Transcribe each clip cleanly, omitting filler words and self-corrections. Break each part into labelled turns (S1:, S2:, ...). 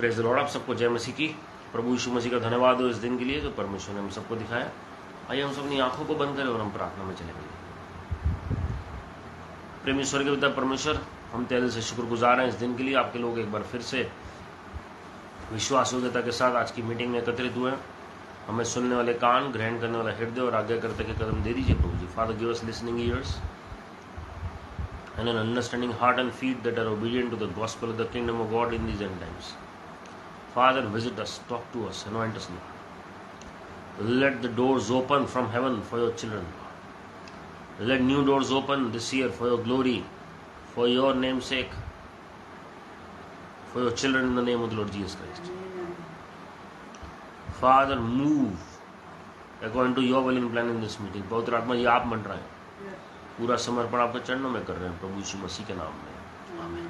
S1: Praise the Lord. आप सबको जय मसीह की। प्रभु यीशु मसीह का धन्यवाद हो इस दिन के लिए जो परमेश्वर ने हम सबको दिखाया। आइए हम सब अपनी आंखों को बंद करें और हम प्रार्थना में चलेंगे। प्रेम ईश्वर के पिता परमेश्वर, हम तेरे दिल से शुक्रगुजार हैं इस दिन के लिए। आपके लोग एक बार फिर से विश्वास योग्यता के साथ आज की मीटिंग में एकत्रित हुए। हमें सुनने वाले कान, ग्रहण करने वाला हृदय और आज्ञाकर्ता के कदम दे दीजिए प्रभु जी। Father, give us listening ears and an understanding heart and feet that are obedient to the gospel of the kingdom of God in these end times. Father, visit us, talk to us, anoint us now. Let the doors open from heaven for your children. Let new doors open this year for your glory, for your name's sake, for your children in the name of the Lord Jesus Christ. Father, move according to your will and plan in this meeting. पवित्र आत्मा ये आप मंत्र हैं, पूरा समर्पण आपके चरणों में कर रहे हैं प्रभु यीशु मसीह के नाम में, आमीन।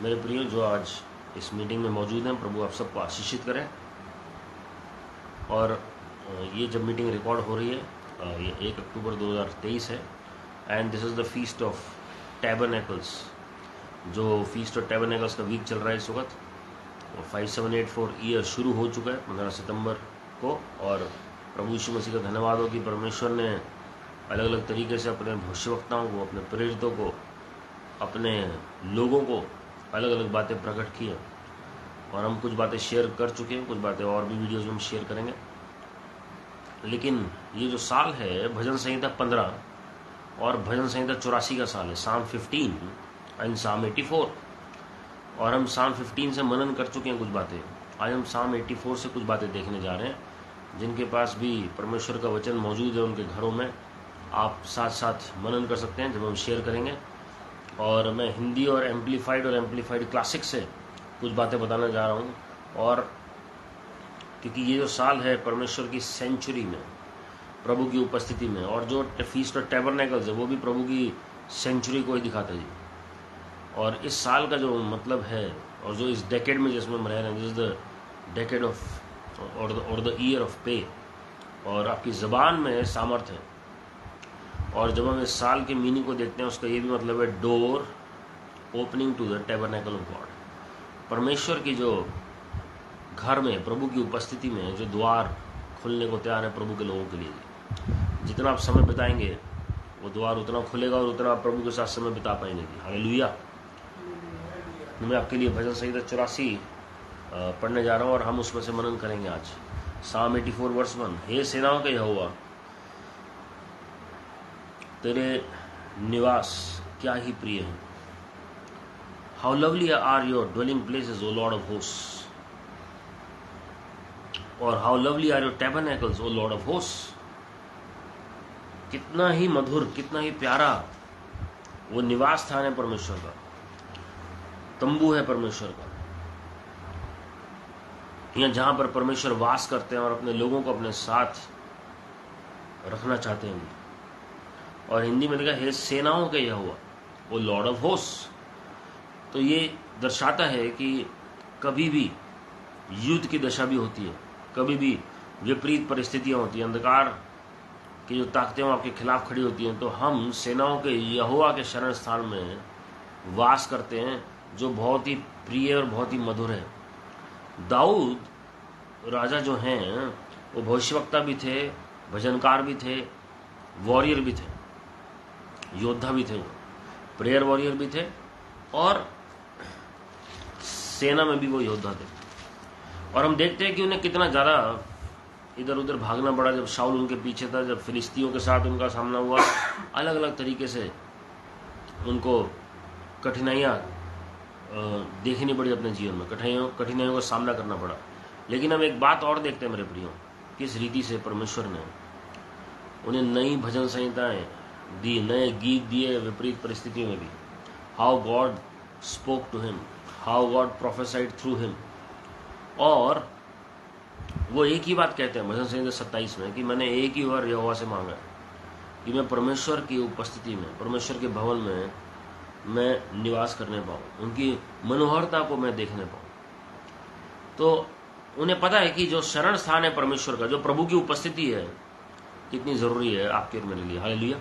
S1: मेरे प्रियो जो आज इस मीटिंग में मौजूद हैं, प्रभु आप सबको आशीषित करें। और ये जब मीटिंग रिकॉर्ड हो रही है ये 1 अक्टूबर 2023 है and this is the feast of tabernacles. जो फीस्ट ऑफ टैबरनेकल्स का वीक चल रहा है इस वक्त, 5784 ईयर शुरू हो चुका है 15 सितंबर को। और प्रभु यीशु मसीह का धन्यवाद हो कि परमेश्वर ने अलग अलग तरीके से अपने भविष्यवक्ताओं को, अपने प्रेरितों को, अपने लोगों को अलग अलग बातें प्रकट की हैं। और हम कुछ बातें शेयर कर चुके हैं, कुछ बातें और भी वीडियोज़ में हम शेयर करेंगे। लेकिन ये जो साल है भजन संहिता 15 और भजन संहिता 84 का साल है, साम 15 एंड साम 84। और हम साम 15 से मनन कर चुके हैं कुछ बातें। आज हम साम 84 से कुछ बातें देखने जा रहे हैं। जिनके पास भी परमेश्वर का वचन मौजूद है उनके घरों में आप साथ साथ मनन कर सकते हैं जब हम शेयर करेंगे। और मैं हिंदी और एम्पलीफाइड क्लासिक से कुछ बातें बताने जा रहा हूँ। और क्योंकि ये जो साल है परमेश्वर की सेंचुरी में, प्रभु की उपस्थिति में, और जो फीस्ट ऑफ टैबरनेकल्स है वो भी प्रभु की सेंचुरी को ही दिखाता है जी। और इस साल का जो मतलब है और जो इस डेकेड में जिसमें हम रह रहे हैं, this is the decade of और द ईयर ऑफ पे। और आपकी ज़बान में सामर्थ्य है। और जब हम इस साल के मीनिंग को देखते हैं उसका ये भी मतलब है door opening to the tabernacle of God. परमेश्वर की जो घर में, प्रभु की उपस्थिति में जो द्वार खुलने को तैयार है प्रभु के लोगों के लिए। जितना आप समय बिताएंगे वो द्वार उतना खुलेगा और उतना आप प्रभु के साथ समय बिता पाएंगे। हालेलुया। मैं आपके लिए भजन संहिता 84 पढ़ने जा रहा हूँ और हम उसमें से मनन करेंगे आज। साम 84 वर्स 1। हे सेनाओं के यहोवा, तेरे निवास क्या ही प्रिय हैं। How lovely are your dwelling places O Lord of hosts, और how lovely are your tabernacles O Lord of hosts. कितना ही मधुर, कितना ही प्यारा वो निवास स्थान है परमेश्वर का, तंबू है परमेश्वर का, यहाँ जहां पर परमेश्वर वास करते हैं और अपने लोगों को अपने साथ रखना चाहते हैं। और हिंदी में लिखा है सेनाओं के यहोवा वो लॉर्ड ऑफ होस्ट। तो ये दर्शाता है कि कभी भी युद्ध की दशा भी होती है, कभी भी विपरीत परिस्थितियां होती हैं, अंधकार की जो ताकतें आपके खिलाफ खड़ी होती हैं, तो हम सेनाओं के यहोवा के शरण स्थान में वास करते हैं जो बहुत ही प्रिय और बहुत ही मधुर है। दाऊद राजा जो हैं वो भविष्यवक्ता भी थे, भजनकार भी थे, वॉरियर भी थे, योद्धा भी थे, प्रेयर वॉरियर भी थे और सेना में भी वो योद्धा थे। और हम देखते हैं कि उन्हें कितना ज़्यादा इधर उधर भागना पड़ा जब शाऊल उनके पीछे था, जब फिलिस्तियों के साथ उनका सामना हुआ। अलग अलग तरीके से उनको कठिनाइयाँ देखनी पड़ी अपने जीवन में, कठिनाइयों का सामना करना पड़ा। लेकिन हम एक बात और देखते हैं मेरे प्रियो, किस रीति से परमेश्वर ने उन्हें नई भजन संहिताएं दी, नए गीत दिए विपरीत परिस्थितियों में भी। How God spoke to him, how God prophesied through him. और वो एक ही बात कहते हैं भजन संहिता 27 में कि मैंने एक ही बार यहोवा से मांगा कि मैं परमेश्वर की उपस्थिति में, परमेश्वर के भवन में मैं निवास करने पाऊँ, उनकी मनोहरता को मैं देखने पाऊँ। तो उन्हें पता है कि जो शरण स्थान है परमेश्वर का, जो प्रभु की उपस्थिति है, कितनी जरूरी है आपके और मेरे लिए। हालेलुया।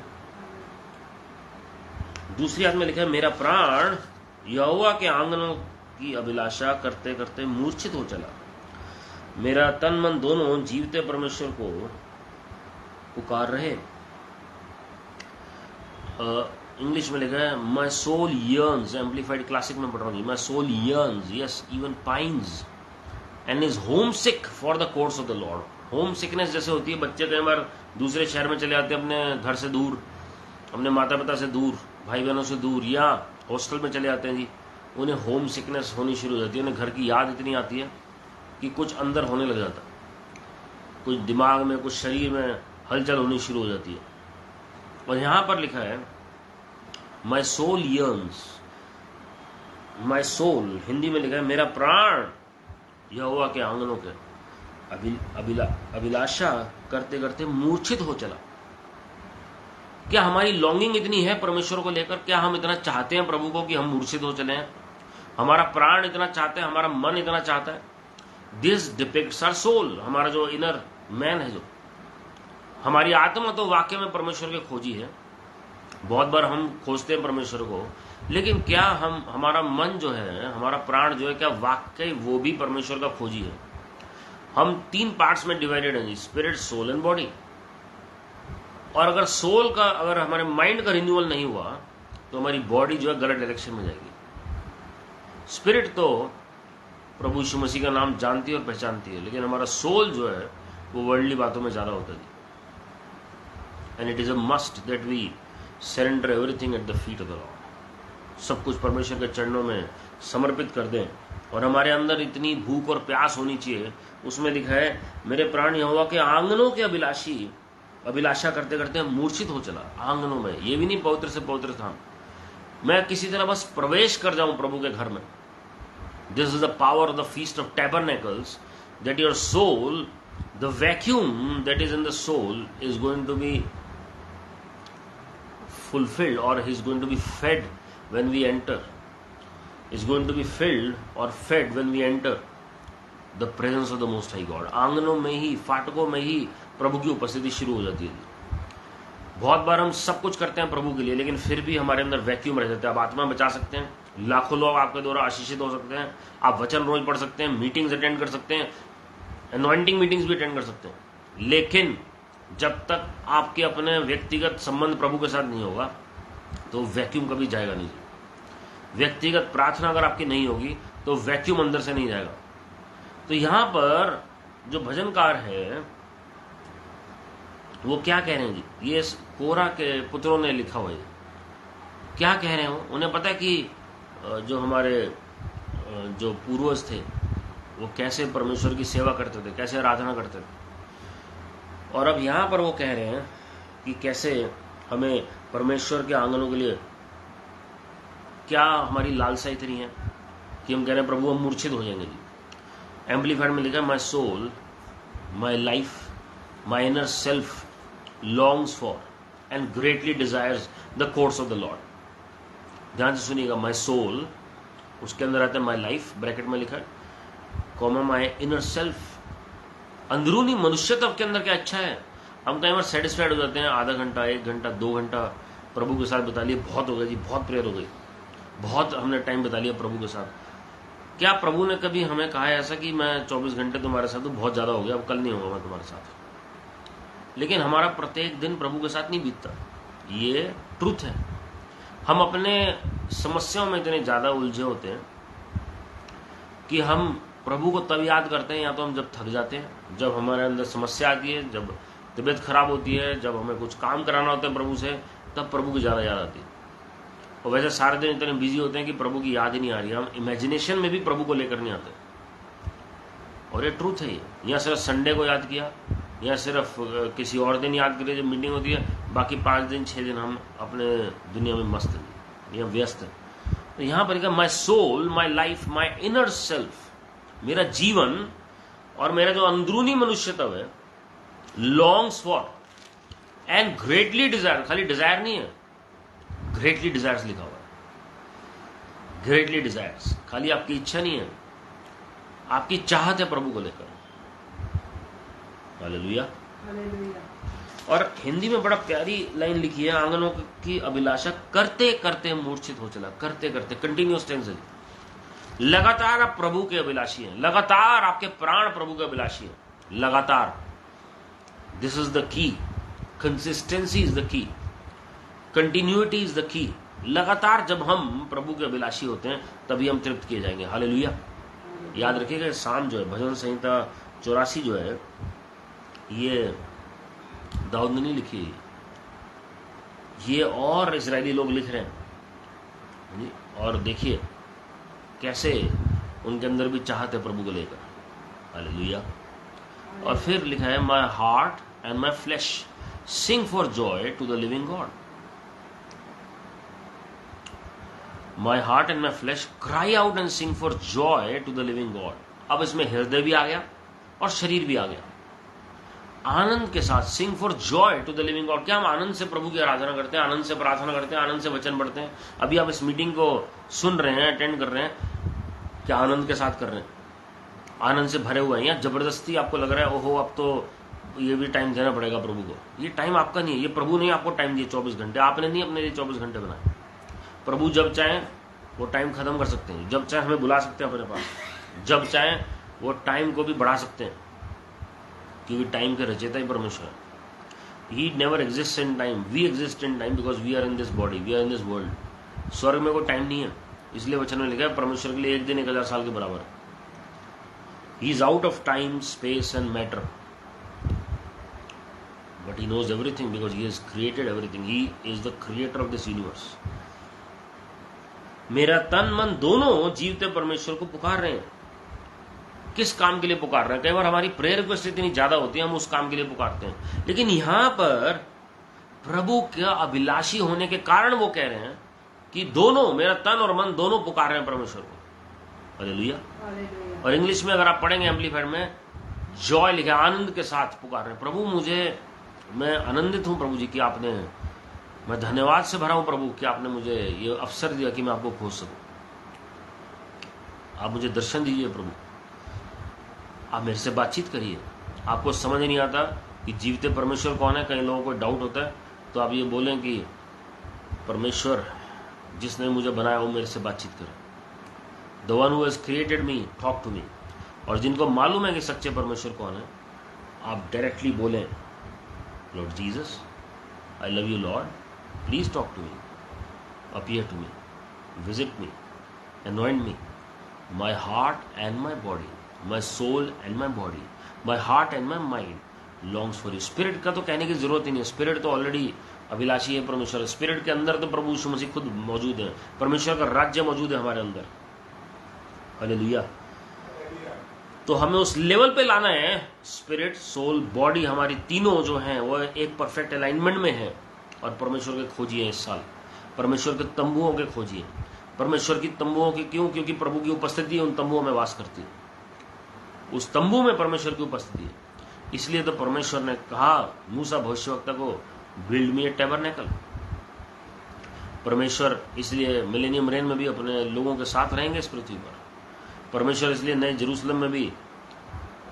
S1: दूसरी आयत में लिखा है मेरा प्राण यहोवा के आंगनों की अभिलाषा करते करते मूर्छित हो चला। मेरा तन मन दोनों जीवते परमेश्वर को पुकार रहे। इंग्लिश में लिखा है my soul yearns, Amplified Classic में पढ़ रहा हूँ, my soul yearns, yes even pines and is homesick for the courts of the Lord. Homesickness जैसे होती है, बच्चे कई बार दूसरे शहर में चले जाते हैं, अपने घर से दूर, अपने माता पिता से दूर, भाई बहनों से दूर, या हॉस्टल में चले जाते हैं जी, उन्हें होम सिकनेस होनी शुरू हो जाती है। उन्हें घर की याद इतनी आती है कि कुछ अंदर होने लग जाता है, कुछ दिमाग में, कुछ शरीर में हलचल होनी शुरू हो जाती है। और यहां पर लिखा है my soul yearns, my soul, Hindi में लिखा है मेरा प्राण यहोवा के आंगनों के अभिलाषा करते करते मूर्छित हो चला। क्या हमारी लॉन्गिंग इतनी है परमेश्वर को लेकर? क्या हम इतना चाहते हैं प्रभु को कि हम मूर्छित हो चले हैं? हमारा प्राण इतना चाहते हैं, हमारा मन इतना चाहता है? दिस डिपिक्ट्स आवर सोल, हमारा जो इनर मैन है, जो हमारी आत्मा तो वाकई में परमेश्वर के खोजी है। बहुत बार हम खोजते हैं परमेश्वर को, लेकिन क्या हमारा मन जो है, हमारा प्राण जो है, क्या वाकई वो भी परमेश्वर का खोजी है? हम 3 पार्ट्स में डिवाइडेड हैं, स्पिरिट, सोल एंड बॉडी। और अगर सोल का, अगर हमारे माइंड का रिन्यूअल नहीं हुआ तो हमारी बॉडी जो है गलत डायरेक्शन में जाएगी। स्पिरिट तो प्रभु यीशु मसीह का नाम जानती है और पहचानती है, लेकिन हमारा सोल जो है वो वर्ल्डली बातों में ज्यादा होता है। And it is a must that we surrender everything at the feet of the Lord. सब कुछ परमेश्वर के चरणों में समर्पित कर दें। और हमारे अंदर इतनी भूख और प्यास होनी चाहिए, उसमें लिखा है मेरे प्राण यहोवा के आंगनों के अभिलाषा करते करते मूर्छित हो चला। आंगनों में, ये भी नहीं पवित्र से पवित्र स्थान, मैं किसी तरह बस प्रवेश कर जाऊं प्रभु के घर में। This is the power of the feast of tabernacles, that your soul, the vacuum that is in the soul is going to be fulfilled, or he is going to be fed when we enter, is going to be filled or fed when we enter the presence of the most high God। आंगनों में ही, फाटकों में ही प्रभु की उपस्थिति शुरू हो जाती है। बहुत बार हम सब कुछ करते हैं प्रभु के लिए, लेकिन फिर भी हमारे अंदर वैक्यूम रह जाते हैं। आप आत्मा बचा सकते हैं, लाखों लोग आपके द्वारा आशीषित हो सकते हैं, आप वचन रोज पढ़ सकते हैं, मीटिंग्स अटेंड कर सकते हैं, अनॉइंटिंग मीटिंग्स भी अटेंड कर सकते हैं, लेकिन जब तक आपके अपने व्यक्तिगत संबंध प्रभु के साथ नहीं होगा तो वैक्यूम कभी जाएगा नहीं। व्यक्तिगत प्रार्थना अगर आपकी नहीं होगी तो वैक्यूम अंदर से नहीं जाएगा। तो यहां पर जो भजनकार है वो क्या कह रहे हैं जी? ये कोरा के पुत्रों ने लिखा हुआ है। क्या कह रहे हैं? उन्हें पता है कि जो हमारे जो पूर्वज थे वो कैसे परमेश्वर की सेवा करते थे, कैसे आराधना करते थे। और अब यहां पर वो कह रहे हैं कि कैसे हमें परमेश्वर के आंगनों के लिए, क्या हमारी लालसा इतनी है कि हम कह रहे हैं प्रभु हम मूर्छित हो जाएंगे जी। एम्पलीफाइड में लिखा my soul, my life, my inner self longs for and greatly desires the courts of the Lord. ध्यान से सुनिएगा, माई सोल, उसके अंदर आता है माई लाइफ, ब्रैकेट में लिखा है, कॉमा माई इनर सेल्फ, अंदरूनी मनुष्यत्व के अंदर क्या अच्छा है। हम कई बार सेटिस्फाइड हो जाते हैं, आधा घंटा, 1 घंटा, 2 घंटा प्रभु के साथ बिता लिए, बहुत हो गया जी, बहुत प्रेयर हो गई, बहुत हमने टाइम बिता लिया प्रभु के साथ। क्या प्रभु ने कभी हमें कहा है ऐसा कि मैं 24 घंटे तुम्हारे साथ हूं, बहुत ज्यादा हो गया, अब कल नहीं होगा मैं तुम्हारे साथ? लेकिन हमारा प्रत्येक दिन प्रभु के साथ नहीं बीतता, ये ट्रूथ है। हम अपने समस्याओं में इतने ज्यादा उलझे होते हैं कि हम प्रभु को तब याद करते हैं या तो हम जब थक जाते हैं, जब हमारे अंदर समस्या आती है, जब तबीयत खराब होती है, जब हमें कुछ काम कराना होता है प्रभु से, तब प्रभु की ज्यादा याद आती है। और वैसे सारे दिन इतने बिजी होते हैं कि प्रभु की याद ही नहीं आ रही, हम इमेजिनेशन में भी प्रभु को लेकर नहीं आते। और ये ट्रूथ है। या सिर्फ संडे को याद किया, या सिर्फ किसी और दिन याद करिए जब मीटिंग होती है, बाकी 5 दिन 6 दिन हम अपने दुनिया में मस्त हैं या व्यस्त हैं। तो यहां पर लिखा my soul, my life, my inner self, मेरा जीवन और मेरा जो अंदरूनी मनुष्यत्व है, longs for and greatly desire, खाली डिजायर नहीं है, ग्रेटली डिजायर्स लिखा हुआ है। ग्रेटली डिजायर्स, खाली आपकी इच्छा नहीं है, आपकी चाहत है प्रभु को लेकर। हालेलुया। और हिंदी में बड़ा प्यारी लाइन लिखी है, आंगनों की अभिलाषा करते करते मूर्छित हो चला। करते करते, कंटिन्यूअस टेंस है। लगातार आप प्रभु के अभिलाषी हैं, लगातार आपके प्राण प्रभु के अभिलाषी हैं, लगातार। दिस इज द की, कंसिस्टेंसी इज द की, कंटिन्यूटी इज द की। लगातार जब हम प्रभु के अभिलाषी होते हैं तभी हम तृप्त किए जाएंगे। हालेलुया। याद रखिएगा, साम जो है, भजन संहिता 84 जो है, ये दाऊद ने नहीं लिखी, ये और इजरायली लोग लिख रहे हैं। और देखिए कैसे उनके अंदर भी चाहत है प्रभु को लेकर। हालेलुया। और फिर लिखा है, my heart and my flesh sing for joy to the living God. My heart and my flesh cry out and sing for joy to the living God. अब इसमें हृदय भी आ गया और शरीर भी आ गया। आनंद के साथ sing for joy to the living God. क्या हम आनंद से प्रभु की आराधना करते हैं, आनंद से प्रार्थना करते हैं, आनंद से वचन पढ़ते हैं? अभी आप इस मीटिंग को सुन रहे हैं, अटेंड कर रहे हैं, क्या आनंद के साथ कर रहे हैं? आनंद से भरे हुए हैं या जबरदस्ती आपको लग रहा है ओहो अब तो ये भी टाइम देना पड़ेगा प्रभु को? ये टाइम आपका नहीं है, ये प्रभु ने आपको टाइम दिया 24 घंटे। आपने नहीं अपने लिए 24 घंटे बनाए। प्रभु जब चाहे वो टाइम खत्म कर सकते हैं, जब चाहे हमें बुला सकते हैं अपने पास, जब चाहे वो टाइम को भी बढ़ा सकते हैं, क्योंकि टाइम के रचयिता ही परमेश्वर है। He never exist in time, we exist in time because we are in this body, we are in this world. स्वर्ग में कोई टाइम नहीं है, इसलिए वचन में लिखा है परमेश्वर के लिए एक दिन 1000 साल के बराबर है। He is out of time, space and matter, but he knows everything because he has created everything. He is the creator of this universe. मेरा तन मन दोनों जीवते परमेश्वर को पुकार रहे हैं। किस काम के लिए पुकार रहे हैं? कई बार हमारी प्रेयर रिक्वेस्ट इतनी ज्यादा होती है, हम उस काम के लिए पुकारते हैं, लेकिन यहां पर प्रभु का अभिलाषी होने के कारण वो कह रहे हैं कि दोनों, मेरा तन और मन दोनों पुकार रहे हैं परमेश्वर को। हालेलुया। और इंग्लिश में अगर आप पढ़ेंगे एम्पलीफाइड में, जॉय लिखा, आनंद के साथ पुकार रहे हैं। प्रभु मुझे, मैं आनंदित हूं प्रभु जी कि आपने, मैं धन्यवाद से भरा हूं प्रभु कि आपने मुझे ये अवसर दिया कि मैं आपको खोज सकूं। आप मुझे दर्शन दीजिए प्रभु, आप मेरे से बातचीत करिए। आपको समझ नहीं आता कि जीवते परमेश्वर कौन है, कई लोगों को डाउट होता है, तो आप ये बोलें कि परमेश्वर जिसने मुझे बनाया वो मेरे से बातचीत करे। The one who has created me talk to me. और जिनको मालूम है कि सच्चे परमेश्वर कौन है, आप डायरेक्टली बोलें, Lord Jesus, I love you Lord, please talk to me, appear to me, visit me, anoint me, my heart and my body, my soul and my body, my heart and my mind longs for you। Spirit का तो कहने की जरूरत ही नहीं है, spirit तो already अभिलाषी है परमेश्वर। स्पिरिट के अंदर तो प्रभु यीशु मसीह खुद मौजूद है, परमेश्वर का राज्य मौजूद है हमारे अंदर। हालेलुया। तो हमें उस लेवल पे लाना है, स्पिरिट, सोल, बॉडी, हमारी तीनों जो हैं वो एक परफेक्ट अलाइनमेंट में है। और परमेश्वर के खोजिए इस साल, परमेश्वर के तंबुओं के खोजिए। परमेश्वर की तंबुओं की क्यों? क्योंकि प्रभु की उपस्थिति उन तंबुओं में वास करती है, उस तंबू में परमेश्वर की उपस्थिति है। इसलिए तो परमेश्वर ने कहा मूसा भविष्यवक्ता को, बिल्ड मी ए टैबरनेकल। परमेश्वर इसलिए मिलेनियम रेन में भी अपने लोगों के साथ रहेंगे इस पृथ्वी पर। परमेश्वर इसलिए नए जेरूसलम में भी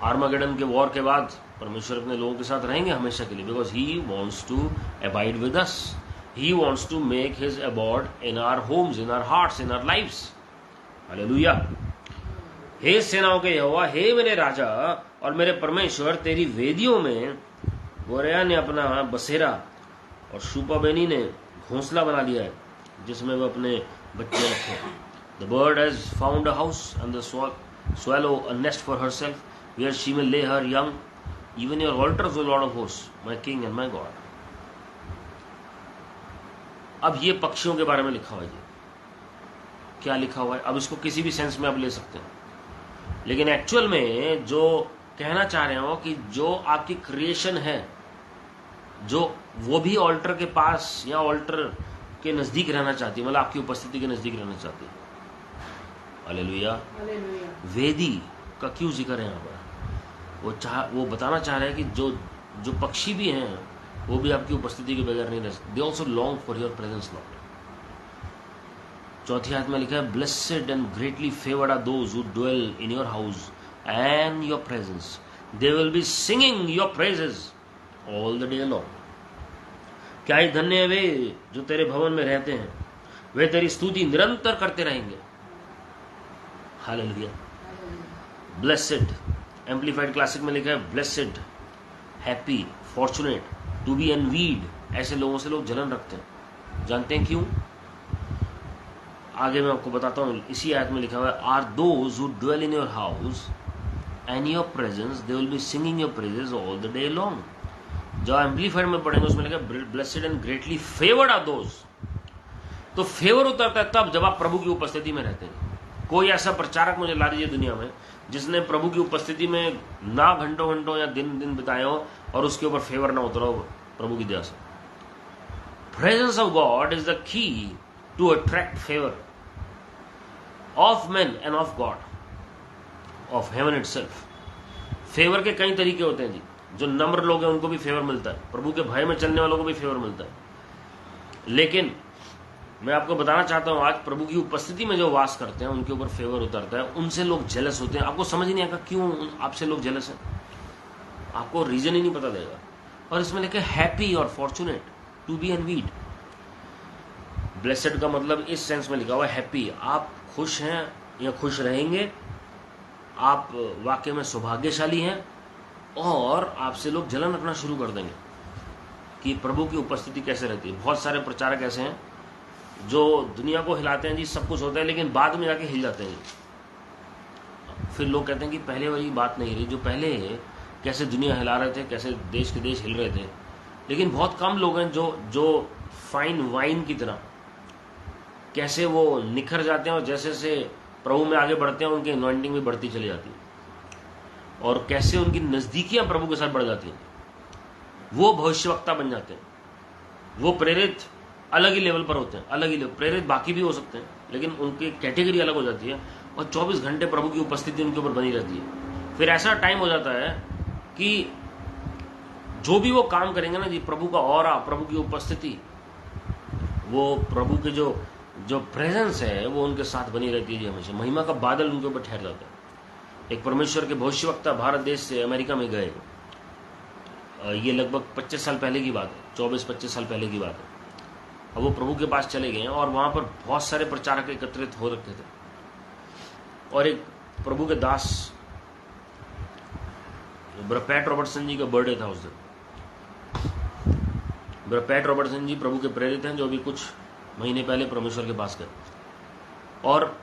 S1: आर्मागेडन के वॉर के बाद परमेश्वर अपने लोगों के साथ रहेंगे हमेशा के लिए, because he wants to abide with us. He wants to make his abode in our homes, in our hearts, in our lives. Hallelujah. हे सेनाओं के यहोवा, हे मेरे राजा और मेरे परमेश्वर, तेरी वेदियों में गोरेया ने अपना बसेरा और शूपाबेनी ने घोंसला बना लिया है जिसमें वो अपने बच्चे रखे। The bird has found a house and the swallow a nest for herself, where she may lay her young. Even your altars, O Lord of hosts, my King and my God. अब ये पक्षियों के बारे में लिखा हुआ है, क्या लिखा हुआ है? अब इसको किसी भी सेंस में आप ले सकते हैं, लेकिन एक्चुअल में जो कहना चाह रहे हो कि जो आपकी क्रिएशन है, जो वो भी ऑल्टर के पास या ऑल्टर के नजदीक रहना चाहती है, मतलब आपकी उपस्थिति के नजदीक रहना चाहती है। हालेलुया। वेदी का क्यों जिक्र है यहाँ पर? वो बताना चाह रहे हैं कि जो पक्षी भी हैं वो भी आपकी उपस्थिति के बगैर नहीं रह सकते। They also long for your presence Lord. चौथी आयत में लिखा है, blessed and greatly favoured are those who dwell in your house and your presence, they will be singing your praises all the day long. क्या ही धन्य है वे जो तेरे भवन में रहते हैं, वे तेरी स्तुति निरंतर करते रहेंगे। हालेलुया। ब्लेसेड, एम्पलीफाइड क्लासिक में लिखा है blessed, happy, fortunate, to be envied. ऐसे लोगों से लोग जलन रखते हैं। जानते हैं क्यों? आगे मैं आपको बताता हूं। इसी आयत में लिखा हुआ है, are those who dwell in your house and your presence they will be singing your praises all the day long. जो एम्पलीफाइड में पढ़ेंगे उसमें लिखा blessed and greatly favoured are those. तो फेवर उतरता है तब जब आप प्रभु की उपस्थिति में रहते हैं। कोई ऐसा प्रचारक मुझे ला दीजिए दुनिया में जिसने प्रभु की उपस्थिति में ना घंटों घंटों या दिन दिन बिताए हो और उसके ऊपर फेवर ना उतरा हो प्रभु की दया से। Presence of God is the key to attract favour of man and of God, of heaven itself. Favour के कई तरीके होते हैं जी। जो नम्र लोग हैं उनको भी फेवर मिलता है, प्रभु के भय में चलने वालों को भी फेवर मिलता है। लेकिन मैं आपको बताना चाहता हूं आज प्रभु की उपस्थिति में जो वास करते हैं उनके ऊपर फेवर उतरता है, उनसे लोग जेलस होते हैं। आपको समझ नहीं आएगा क्यों आपसे लोग जेलस हैं, आपको रीजन ही नहीं पता देगा। और इसमें लिखा है हैप्पी और फॉर्चुनेट, टू बी एनवीड। ब्लेसेड का मतलब इस सेंस में लिखा हुआ है हैप्पी, आप खुश हैं या खुश रहेंगे, आप वाकई में सौभाग्यशाली हैं। और आपसे लोग जलन रखना शुरू कर देंगे कि प्रभु की उपस्थिति कैसे रहती है। बहुत सारे प्रचारक ऐसे हैं जो दुनिया को हिलाते हैं जी, सब कुछ होता है, लेकिन बाद में जाके हिल जाते हैं। फिर लोग कहते हैं कि पहले वाली बात नहीं रही, जो पहले कैसे दुनिया हिला रहे थे, कैसे देश के देश हिल रहे थे। लेकिन बहुत कम लोग हैं जो फाइन वाइन की तरह कैसे वो निखर जाते हैं और जैसे जैसे प्रभु में आगे बढ़ते हैं उनकी अनॉइंटिंग भी बढ़ती चली जाती है और कैसे उनकी नजदीकियां प्रभु के साथ बढ़ जाती हैं। वो भविष्यवक्ता बन जाते हैं, वो प्रेरित अलग ही लेवल पर होते हैं, अलग ही लेवल। प्रेरित बाकी भी हो सकते हैं लेकिन उनकी कैटेगरी अलग हो जाती है और 24 घंटे प्रभु की उपस्थिति उनके ऊपर बनी रहती है। फिर ऐसा टाइम हो जाता है कि जो भी वो काम करेंगे ना जी, प्रभु का ऑरा, प्रभु की उपस्थिति, वो प्रभु के जो प्रेजेंस है वो उनके साथ बनी रहती है जी हमेशा। महिमा का बादल उनके ऊपर ठहर जाता है। एक परमेश्वर के भविष्यवक्ता भारत देश से अमेरिका में गए, ये लगभग 25 साल पहले की बात है, 24-25 साल पहले की बात है। अब वो प्रभु के पास चले गए और वहां पर बहुत सारे प्रचारक एकत्रित हो रखे थे और एक प्रभु के दास पैट रॉबर्टसन जी का बर्थडे था उस दिन। पैट रॉबर्टसन जी प्रभु के प्रेरित हैं जो अभी कुछ महीने पहले परमेश्वर के पास गए और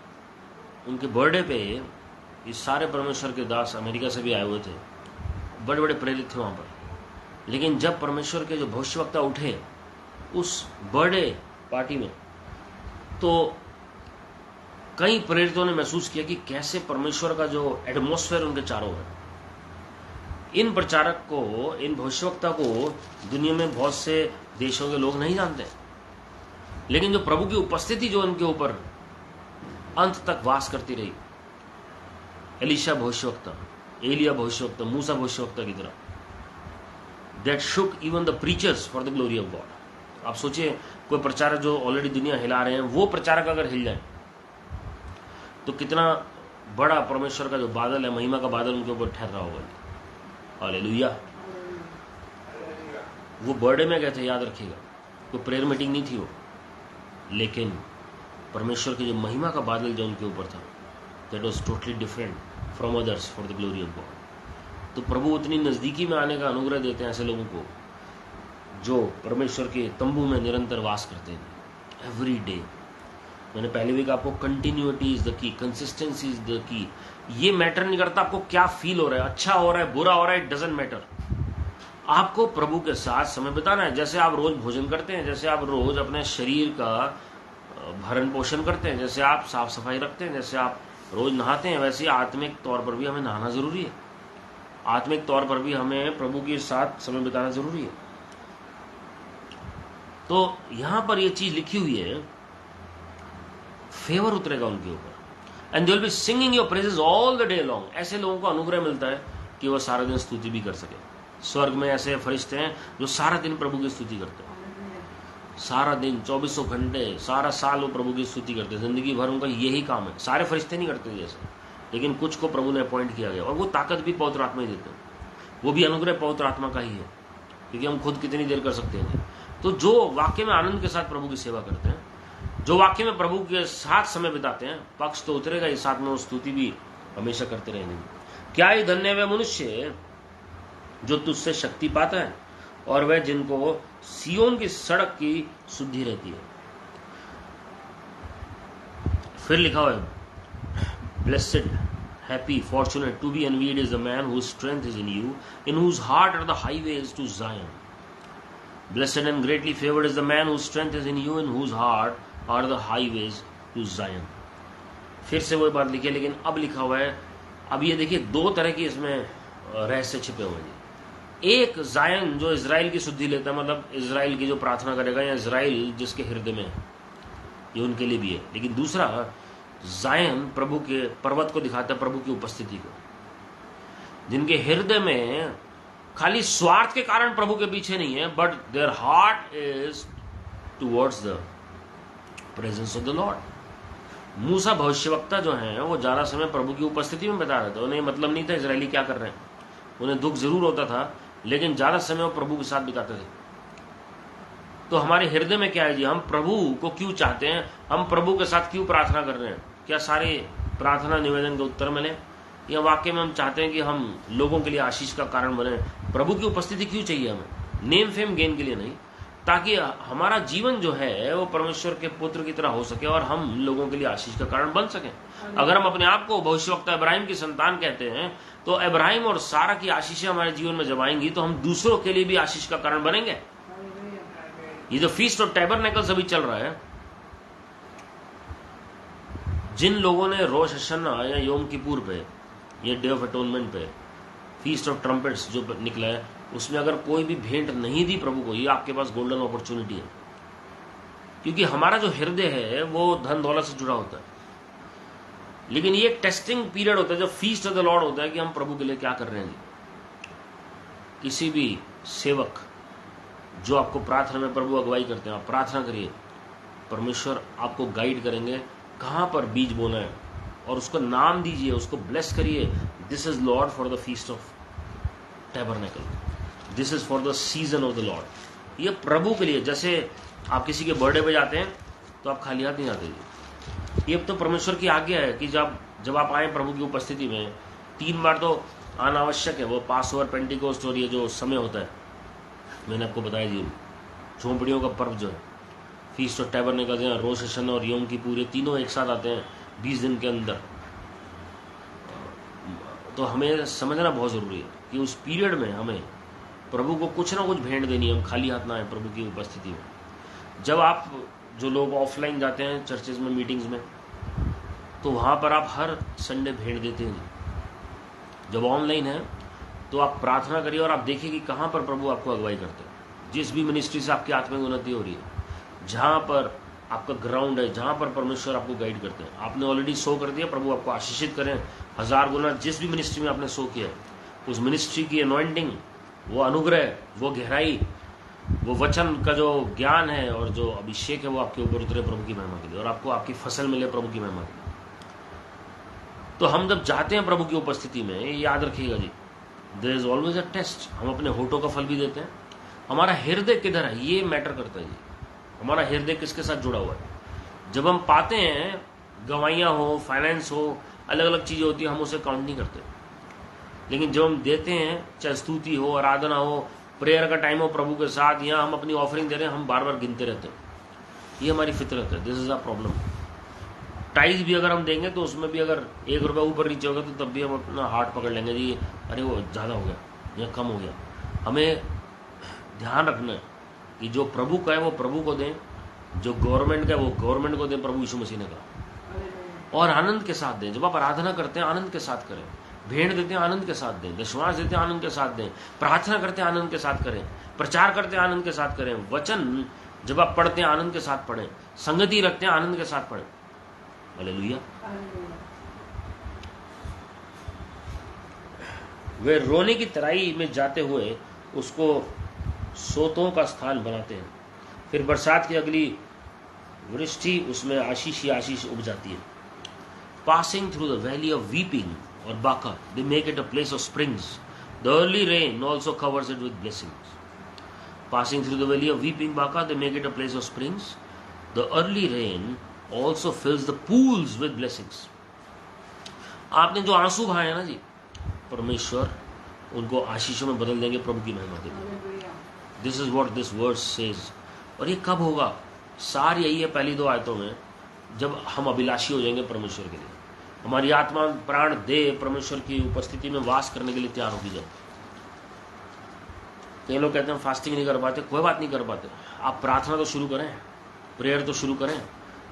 S1: उनके बर्थडे पे ये सारे परमेश्वर के दास अमेरिका से भी आए हुए थे, बड़े बड़े प्रेरित थे वहां पर। लेकिन जब परमेश्वर के जो भविष्यवक्ता उठे उस बर्थडे पार्टी में, तो कई प्रेरितों ने महसूस किया कि कैसे परमेश्वर का जो एटमॉस्फेयर उनके चारों है। इन प्रचारक को, इन भविष्यवक्ता को दुनिया में बहुत से देशों के लोग नहीं जानते, लेकिन जो प्रभु की उपस्थिति जो उनके ऊपर अंत तक वास करती रही, एलिशा भविष्यवक्ता, एलिया भविष्यवक्ता, मूसा भविष्यवक्ता की तरह, that Shuk even the preachers for the glory of God. आप सोचिए कोई प्रचारक जो ऑलरेडी दुनिया हिला रहे हैं, वो प्रचारक अगर हिल जाए तो कितना बड़ा परमेश्वर का जो बादल है, महिमा का बादल उनके ऊपर ठहर रहा होगा। हालेलुया। वो बर्थडे में गए थे, याद रखिएगा, कोई प्रेयर मीटिंग नहीं थी वो, लेकिन परमेश्वर की जो महिमा का बादल जो उनके ऊपर था, that was totally different from others for the glory of God. तो प्रभु उतनी नजदीकी में आने का अनुग्रह देते हैं ऐसे लोगों को जो परमेश्वर के तंबू में निरंतर वास करते हैं एवरी डे। मैंने पहले भी कहा आपको कंटिन्यूटी इज द की, कंसिस्टेंसी इज द की। ये मैटर नहीं करता आपको क्या फील हो रहा है, अच्छा हो रहा है, बुरा हो रहा है, इट डजंट मैटर। आपको प्रभु के साथ समय बिताना है। जैसे आप रोज भोजन करते हैं, जैसे आप रोज अपने शरीर का भरण पोषण करते हैं, जैसे आप साफ सफाई रखते हैं, जैसे आप रोज नहाते हैं, वैसे आत्मिक तौर पर भी हमें नहाना जरूरी है। आत्मिक तौर पर भी हमें प्रभु के साथ समय बिताना जरूरी है। तो यहां पर यह चीज लिखी हुई है, फेवर उतरेगा उनके ऊपर, and they will be singing your praises all the day long. ऐसे लोगों को अनुग्रह मिलता है कि वह सारा दिन स्तुति भी कर सके। स्वर्ग में ऐसे फरिश्ते हैं जो सारा दिन प्रभु की स्तुति करते हैं, सारा दिन 2400 घंटे सारा साल वो प्रभु की स्तुति करते हैं। जिंदगी भर उनका यही काम है। सारे फरिश्ते नहीं करते जैसे, लेकिन कुछ को प्रभु ने अपॉइंट किया गया और वो ताकत भी पवित्र आत्मा ही देते हैं। वो भी अनुग्रह पवित्र आत्मा का ही है, क्योंकि हम खुद कितनी देर कर सकते हैं। तो जो वाकई में आनंद के साथ प्रभु की सेवा करते हैं जो वाक्य में प्रभु के साथ समय बिताते हैं, पक्ष तो उतरेगा ही, साथ में वो स्तुति भी हमेशा करते रहेंगे। क्या ही धन्य वे मनुष्य जो तुझसे शक्ति पाता है और वह जिनको सियोन की सड़क की शुद्धि रहती है। फिर लिखा हुआ है, blessed, happy, fortunate, to be envied is the man whose strength is in you, in whose heart are the highways to Zion. Blessed and greatly favored is the man whose strength is in you, in whose heart are the highways to Zion. फिर से वही बात लिखी है, लेकिन अब लिखा हुआ है, अब ये देखिए दो तरह की इसमें रहस्य छिपे हुए हैं। एक जायन जो इजराइल की शुद्धि लेता है, मतलब इजराइल की जो प्रार्थना करेगा, या इजराइल जिसके हृदय में, ये उनके लिए भी है। लेकिन दूसरा जायन प्रभु के पर्वत को दिखाता है, प्रभु की उपस्थिति को, जिनके हृदय में खाली स्वार्थ के कारण प्रभु के पीछे नहीं है, but their heart is towards the presence of the Lord. मूसा भविष्यवक्ता जो है वो ज्यादा समय प्रभु की उपस्थिति में बिता रहे थे। उन्हें मतलब नहीं था इजरायली क्या कर रहे हैं, उन्हें दुख जरूर होता था, लेकिन ज्यादा समय वो प्रभु के साथ बिताते थे। तो हमारे हृदय में क्या है जी, हम प्रभु को क्यों चाहते हैं, हम प्रभु के साथ क्यों प्रार्थना कर रहे हैं? क्या सारे प्रार्थना निवेदन के उत्तर मिले, या वाकई में हम चाहते हैं कि हम लोगों के लिए आशीष का कारण बने? प्रभु की उपस्थिति क्यों चाहिए हमें? नेम फेम गेन के लिए नहीं, ताकि हमारा जीवन जो है वो परमेश्वर के पुत्र की तरह हो सके और हम लोगों के लिए आशीष का कारण बन सके। अगर हम अपने आप को भविष्यवक्ता इब्राहिम की संतान कहते हैं, तो इब्राहिम और सारा की आशीषें हमारे जीवन में जब आएंगी तो हम दूसरों के लिए भी आशीष का कारण बनेंगे। ये जो फीस्ट ऑफ टैबरनेकल्स अभी चल रहा है, जिन लोगों ने रोश हशन्ना या योम किपुर पे, ये डे ऑफ अटोनमेंट पे, फीस्ट ऑफ ट्रम्पेट्स जो निकला है, उसमें अगर कोई भी भेंट नहीं दी प्रभु को, ये आपके पास गोल्डन अपॉर्चुनिटी है। क्योंकि हमारा जो हृदय है वो धन दौलत से जुड़ा होता है, लेकिन ये टेस्टिंग पीरियड होता है जब फीस्ट ऑफ द लॉर्ड होता है कि हम प्रभु के लिए क्या कर रहे हैं। किसी भी सेवक जो आपको प्रार्थना में प्रभु अगुवाई करते हैं, आप प्रार्थना करिए, परमेश्वर आपको गाइड करेंगे कहां पर बीज बोना है, और उसको नाम दीजिए, उसको ब्लेस करिए। This is Lord for the feast of tabernacle, this is for the season of the Lord. ये प्रभु के लिए, जैसे आप किसी के बर्थडे पे जाते हैं तो आप खाली हाथ नहीं जाते जी। ये तो परमेश्वर की आज्ञा है कि जब आप आए प्रभु की उपस्थिति में, 3 बार तो आना आवश्यक है। वो पास ओवर, पेंटिकोस्ट और ये जो समय होता है, मैंने आपको बताया जी, झोंपड़ियों का पर्व जो है, फीस्ट ऑफ टैबरनेकल्स, रोश हशन्ना और योम किपुर, ये तीनों एक साथ आते हैं 20 दिन के अंदर। तो हमें समझना बहुत जरूरी है कि उस पीरियड में हमें प्रभु को कुछ ना कुछ भेंट देनी है, हम खाली हाथ ना आए प्रभु की उपस्थिति में। जब आप, जो लोग ऑफलाइन जाते हैं चर्चेज में, मीटिंग्स में, तो वहां पर आप हर संडे भेंट देते हैं। जब ऑनलाइन है तो आप प्रार्थना करिए और आप देखिए कि कहां पर प्रभु आपको अगुवाई करते हैं। जिस भी मिनिस्ट्री से आपकी आत्मिक उन्नति हो रही है, जहां पर आपका ग्राउंड है, जहां पर परमेश्वर आपको गाइड करते हैं, आपने ऑलरेडी सो कर दिया, प्रभु आपको आशीषित करें 1000 गुना। जिस भी मिनिस्ट्री में आपने सो किया है, उस मिनिस्ट्री की अनॉइंटिंग, वो अनुग्रह, वो गहराई, वो वचन का जो ज्ञान है और जो अभिषेक है, वो आपके ऊपर उतरे प्रभु की महिमा के लिए, और आपको आपकी फसल मिले प्रभु की महिमा के लिए। तो हम जब जाते हैं प्रभु की उपस्थिति में, याद रखिएगा जी, there is always a test. हम अपने होठों का फल भी देते हैं। हमारा हृदय किधर है, ये मैटर करता है जी। हमारा हृदय किसके साथ जुड़ा हुआ है। जब हम पाते हैं, गवाइयां हो, फाइनेंस हो, अलग अलग चीजें होती है, हम उसे काउंट नहीं करते। लेकिन जब हम देते हैं, चाहे स्तुति हो, आराधना हो, प्रेयर का टाइम हो प्रभु के साथ, या हम अपनी ऑफरिंग दे रहे हैं, हम बार बार गिनते रहते हैं। ये हमारी फितरत है। This is a problem. Ties भी अगर हम देंगे तो उसमें भी अगर 1 रुपया ऊपर नीचे होगा तो तब भी हम अपना हाथ पकड़ लेंगे जी, अरे वो ज़्यादा हो गया या कम हो गया। हमें ध्यान रखना है कि जो प्रभु का है वो प्रभु को दें, जो गवर्नमेंट का है वो गवर्नमेंट को दें, प्रभु यीशु मसीह ने कहा। और आनंद के साथ दें। जब आप आराधना करते हैं आनंद के साथ करें, भेंट देते हैं आनंद के साथ दें, दशमांश देते हैं आनंद के साथ दें, प्रार्थना करते हैं आनंद के साथ करें, प्रचार करते हैं आनंद के साथ करें, वचन जब आप पढ़ते हैं आनंद के साथ पढ़ें, संगति रखते हैं आनंद के साथ पढ़ें। हालेलुया। वे रोने की तराई में जाते हुए उसको सोतों का स्थान बनाते हैं, फिर बरसात की अगली वृष्टि उसमें आशीष ही आशीष उग जाती है। Passing through the valley of weeping और Baca, they make it a place of springs. The early rain also covers it with blessings. Passing through the valley of weeping Baca, they make it a place of springs. The early rain also fills the pools with blessings. आपने जो आंसू बहाए ना जी, परमेश्वर उनको आशीषों में बदल देंगे प्रभु की महिमा के लिए। This is what this verse says. और ये कब होगा? सार यही है पहली 2 आयतों में, जब हम अभिलाषी हो जाएंगे परमेश्वर के लिए, हमारी आत्मा प्राण देह परमेश्वर की उपस्थिति में वास करने के लिए तैयार होगी। जब कई लोग कहते हैं फास्टिंग नहीं कर पाते, कोई बात नहीं कर पाते, आप प्रार्थना तो शुरू करें, प्रेयर तो शुरू करें,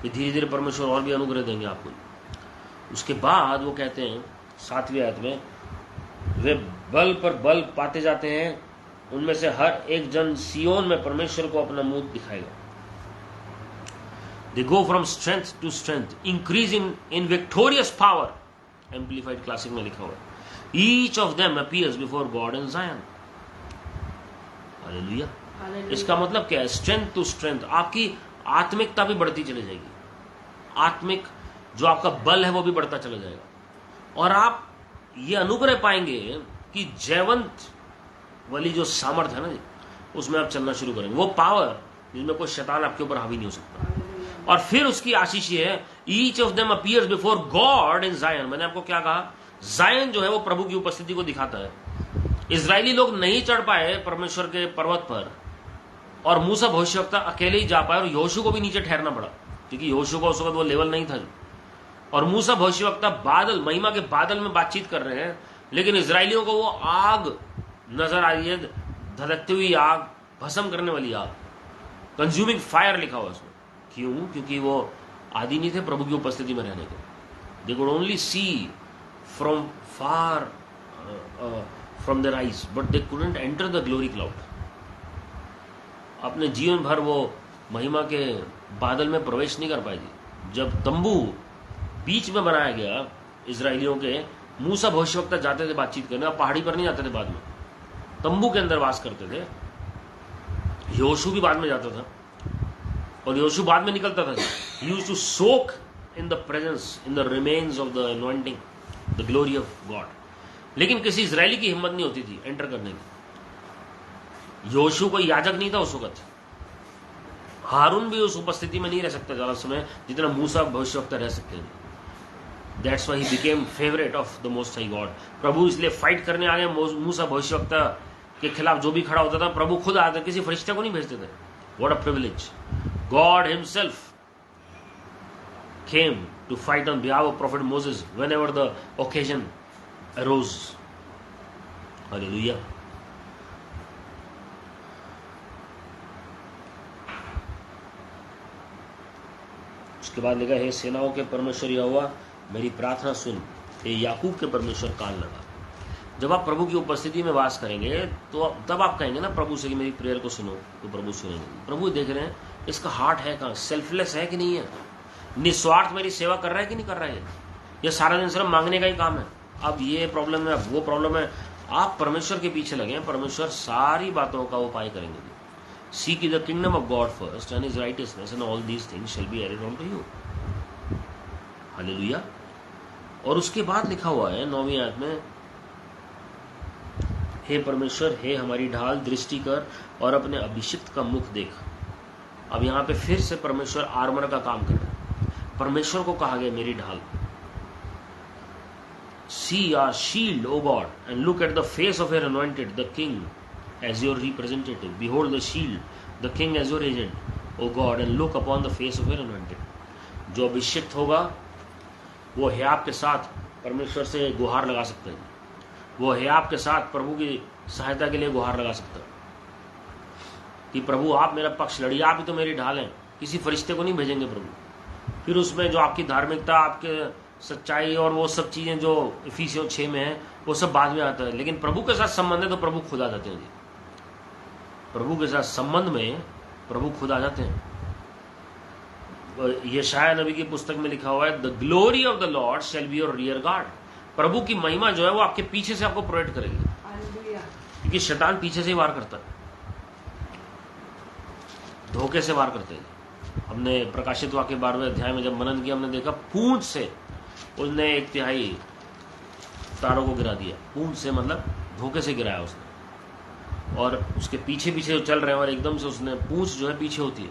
S1: फिर धीरे धीरे परमेश्वर और भी अनुग्रह देंगे आपको। उसके बाद वो कहते हैं 7वीं आयत में, वे बल पर बल पाते जाते हैं, उनमें से हर एक जन सियोन में परमेश्वर को अपना मुंह दिखाएगा। They go from strength to strength, increasing in victorious power. Amplified Classic में लिखा हुआ है, each of them appears before God in Zion. Hallelujah. इसका मतलब क्या है? स्ट्रेंथ टू स्ट्रेंथ, आपकी आत्मिकता भी बढ़ती चली जाएगी, आत्मिक जो आपका बल है वो भी बढ़ता चला जाएगा, और आप ये अनुग्रह पाएंगे कि जयवंत वाली जो सामर्थ है ना जी, उसमें आप चलना शुरू करेंगे, वो पावर जिसमें कोई शैतान आपके ऊपर हावी नहीं हो सकता। और फिर उसकी आशीष ये है, each of them appears before God in Zion. मैंने आपको क्या कहा? जायन जो है वो प्रभु की उपस्थिति को दिखाता है। इजरायली लोग नहीं चढ़ पाए परमेश्वर के पर्वत पर, और मूसा भविष्यवक्ता अकेले ही जा पाए, और यहोशू को भी नीचे ठहरना पड़ा, क्योंकि यहोशू का उस वक्त वो लेवल नहीं था। और मूसा भविष्यवक्ता बादल, महिमा के बादल में बातचीत कर रहे हैं, लेकिन इजरायलियों को वो आग नजर आ रही है, धधकती हुई आग, भस्म करने वाली आग, कंज्यूमिंग फायर लिखा हुआ उसमें। क्यों? क्योंकि वो आदि नहीं थे प्रभु की उपस्थिति में रहने के। They could only see from far from their eyes, but they couldn't enter the glory cloud. अपने जीवन भर वो महिमा के बादल में प्रवेश नहीं कर पाएगी। जब तंबू बीच में बनाया गया इजरायलियों के, मूसा भविष्यवक्ता जाते थे बातचीत करने, और पहाड़ी पर नहीं जाते थे, बाद में तंबू के अंदर वास करते थे। यहोशू भी बाद में जाता था, और यहोशू बाद में निकलता था। He used to soak in the presence, in the remains of the anointing, the glory of God. लेकिन किसी इजरायली की हिम्मत नहीं होती थी एंटर करने की। यहोशू कोई याजक नहीं था उस वक्त, हारून भी उस उपस्थिति में नहीं रह सकता ज्यादा समय जितना मूसा भविष्यवक्ता रह सकते हैं। That's why he became favorite of the Most High God. प्रभु इसलिए फाइट करने आ गए मूसा भविष्यवक्ता के खिलाफ। जो भी खड़ा होता था प्रभु खुद आते, किसी फरिश्ते को नहीं भेजते थे। What a privilege. God himself came to fight on behalf of Prophet Moses whenever the occasion arose. Hallelujah. उसके बाद लिखा, हे सेनाओं के परमेश्वर यहोवा मेरी प्रार्थना सुन, हे याकूब के परमेश्वर कान लगा। जब आप प्रभु की उपस्थिति में वास करेंगे तो तब आप कहेंगे ना प्रभु से कि मेरी प्रेयर को सुनो, तो प्रभु सुनेंगे। प्रभु देख रहे हैं इसका हार्ट है कहाँ, सेल्फलेस है कि नहीं है, निस्वार्थ मेरी सेवा कर रहा है कि नहीं कर रहा है, ये सारा दिन सिर्फ मांगने का ही काम है। अब ये प्रॉब्लम है, अब वो प्रॉब्लम है, आप परमेश्वर के पीछे लगे, परमेश्वर सारी बातों का उपाय करेंगे। Seek the kingdom of God first and his righteousness, and all these things shall be added unto you. Hallelujah. और उसके बाद लिखा हुआ है 9वीं आयत में, हे परमेश्वर, हे हमारी ढाल, दृष्टि कर और अपने अभिषिक्त का मुख देख। अब यहाँ पे फिर से परमेश्वर आर्मर का काम कर रहे हैं। परमेश्वर को कहा गया मेरी ढाल। See our shield, O God, and look at the face of your anointed, the king as your representative. Behold the shield, the king as your agent, O God, and look upon the face of your anointed. जो अभिषिक्त होगा वो है आपके साथ परमेश्वर से गुहार लगा सकते हैं, वो है आपके साथ प्रभु की सहायता के लिए गुहार लगा सकता है कि प्रभु आप मेरा पक्ष लड़िए, आप ही तो मेरी ढाल हैं, किसी फरिश्ते को नहीं भेजेंगे प्रभु। फिर उसमें जो आपकी धार्मिकता, आपके सच्चाई और वो सब चीज़ें जो इफिसियों 6 में है, वो सब बाद में आता है। लेकिन प्रभु के साथ संबंध है तो प्रभु खुद आ जाते हैं जी। प्रभु के साथ संबंध में प्रभु खुद आ जाते हैं। यशाया नबी की पुस्तक में लिखा हुआ है, the glory of the Lord shall be your rear guard. प्रभु की महिमा जो है वो आपके पीछे से आपको प्रोटेक्ट करेगी, क्योंकि शैतान पीछे से ही वार करता है, धोखे से वार करते हैं। हमने प्रकाशित वाक्य 12वें अध्याय में जब मनन किया, हमने देखा पूंछ से उसने 1/3 तारों को गिरा दिया। पूंछ से मतलब धोखे से गिराया उसने, और उसके पीछे पीछे जो चल रहे हैं, और एकदम से उसने पूंछ जो है पीछे होती है,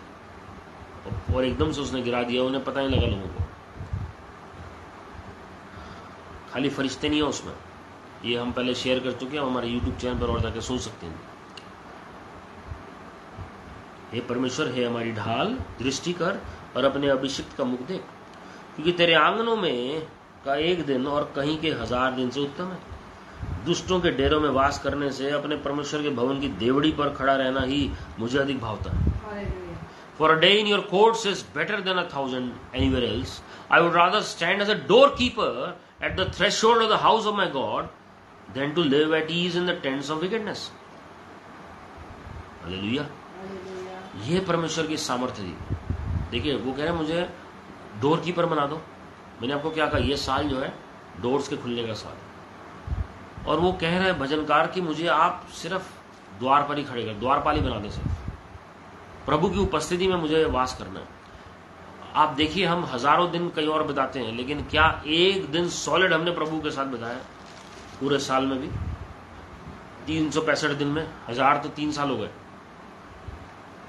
S1: और एकदम से उसने गिरा दिया, उन्हें पता नहीं लगा लोगों को। खाली फरिश्ते नहीं है उसमें, ये हम पहले शेयर कर चुके हैं, हमारे YouTube चैनल पर और जाकर सुन सकते हैं। हे परमेश्वर, हे हमारी ढाल, दृष्टि कर और अपने अभिषिक्त का मुख देख, क्योंकि तेरे आंगनों में का एक दिन और कहीं के 1000 दिन से उत्तम है। दुष्टों के डेरों में वास करने से अपने परमेश्वर के भवन की देवड़ी पर खड़ा रहना ही मुझे अधिक भावता है। For a day in your courts is better than 1,000 anywhere else. I would rather stand as a doorkeeper at the threshold of the house of my God than to live at ease in the tents of wickedness. Hallelujah. ये परमेश्वर की सामर्थ्य थी। देखिए, वो कह रहे हैं मुझे डोर कीपर बना दो। मैंने आपको क्या कहा, ये साल जो है डोर्स के खुलने का साल है। और वो कह रहे हैं भजनकार कि मुझे आप सिर्फ द्वार पर ही खड़े कर, द्वारपाल ही बना दे, सिर्फ प्रभु की उपस्थिति में मुझे वास करना है। आप देखिए, हम हजारों दिन कहीं और बिताते हैं, लेकिन क्या एक दिन सॉलिड हमने प्रभु के साथ बिताया? पूरे साल में भी 365 दिन में 1000 तो 3 साल हो गए,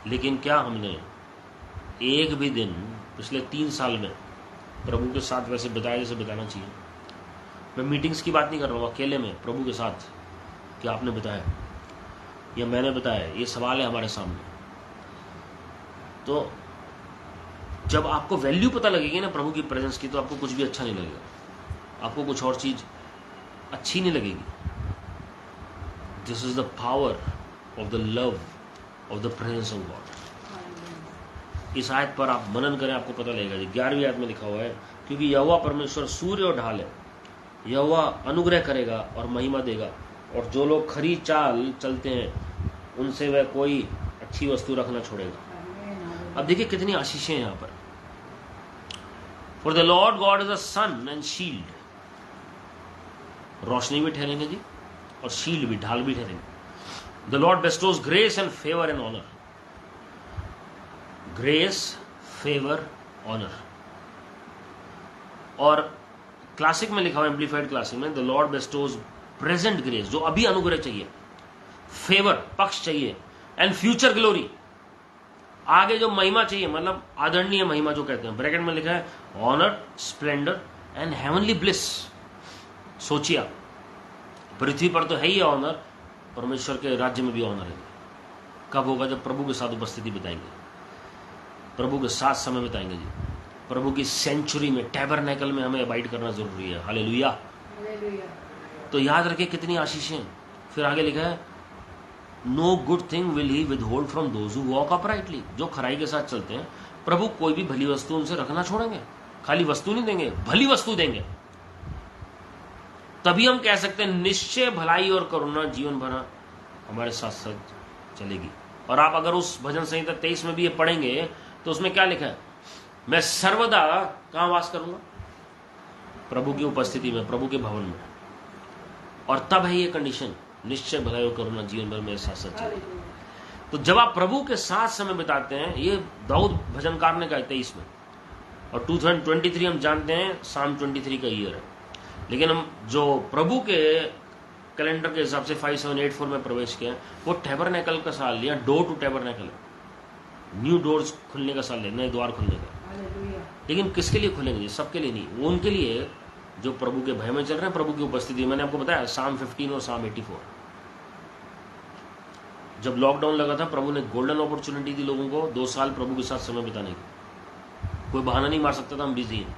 S1: लेकिन क्या हमने एक भी दिन पिछले 3 साल में प्रभु के साथ वैसे बिताया जैसे बिताना चाहिए? मैं मीटिंग्स की बात नहीं कर रहा हूँ, अकेले में प्रभु के साथ क्या आपने बिताया या मैंने बताया? ये सवाल है हमारे सामने। तो जब आपको वैल्यू पता लगेगी ना प्रभु की प्रेजेंस की, तो आपको कुछ भी अच्छा नहीं लगेगा, आपको कुछ और चीज अच्छी नहीं लगेगी। This is the power of the love of the presence of God. इस आयत पर आप मनन करें, आपको पता लगेगा। 11वीं आयत में लिखा हुआ है, क्योंकि यहोवा परमेश्वर सूर्य और ढाल है, यहोवा अनुग्रह करेगा और महिमा देगा, और जो लोग खरी चाल चलते हैं उनसे वह कोई अच्छी वस्तु रखना छोड़ेगा। अब देखिए कितनी आशीषें हैं यहां पर। For the Lord God is a sun and shield, रोशनी भी ठहरेंगे जी, और शील्ड भी, ढाल भी ठहरेंगे। The Lord bestows grace and favour and honour, grace, favour, honour. और क्लासिक में लिखा हुआ, एम्प्लीफाइड क्लासिक में, the Lord bestows present grace, जो अभी अनुग्रह चाहिए, फेवर, पक्ष चाहिए, एंड फ्यूचर ग्लोरी, आगे जो महिमा चाहिए, मतलब आदरणीय महिमा जो कहते हैं, ब्रैकेट में लिखा है honour, splendour and heavenly bliss. सोचिए, पृथ्वी पर तो है ही ऑनर, परमेश्वर के राज्य में भी ऑनर है। कब होगा? जब प्रभु के साथ उपस्थिति बिताएंगे, प्रभु के साथ समय बिताएंगे जी। प्रभु की सेंचुरी में, टैबरनेकल में हमें अबाइड करना जरूरी है। हालेलुया। तो याद रखिए कितनी आशीषें। फिर आगे लिखा है, no good thing will he withhold from those who walk uprightly. जो खराई के साथ चलते हैं, प्रभु कोई भी भली वस्तु उनसे रखना छोड़ेंगे। खाली वस्तु नहीं देंगे, भली वस्तु देंगे। तभी हम कह सकते हैं निश्चय भलाई और करुणा जीवन भर हमारे साथ साथ चलेगी। और आप अगर उस भजन संहिता 23 में भी ये पढ़ेंगे तो उसमें क्या लिखा है? मैं सर्वदा कहां वास करूंगा? प्रभु की उपस्थिति में, प्रभु के भवन में। और तब है ये कंडीशन, निश्चय भलाई और करुणा जीवन भर मेरे साथ साथ चलेगी। तो जब आप प्रभु के साथ समय बिताते हैं, ये दाऊद भजनकार ने कहा 23 में, और 2023 हम जानते हैं साम 23 का ईयर है। लेकिन हम जो प्रभु के कैलेंडर के हिसाब से 5784 में प्रवेश किया, वो टैबरनेकल का साल लिया, door to tabernacle, new doors खुलने का साल है, नए द्वार खुलने का। लेकिन किसके लिए खुलेंगे? सबके लिए नहीं, वो उनके लिए जो प्रभु के भय में चल रहे हैं, प्रभु की उपस्थिति। मैंने आपको बताया साम 15 और साम 84। जब लॉकडाउन लगा था, प्रभु ने गोल्डन अपॉर्चुनिटी दी लोगों को 2 साल प्रभु के साथ समय बिताने की। कोई बहाना नहीं मार सकता था हम बिजी हैं।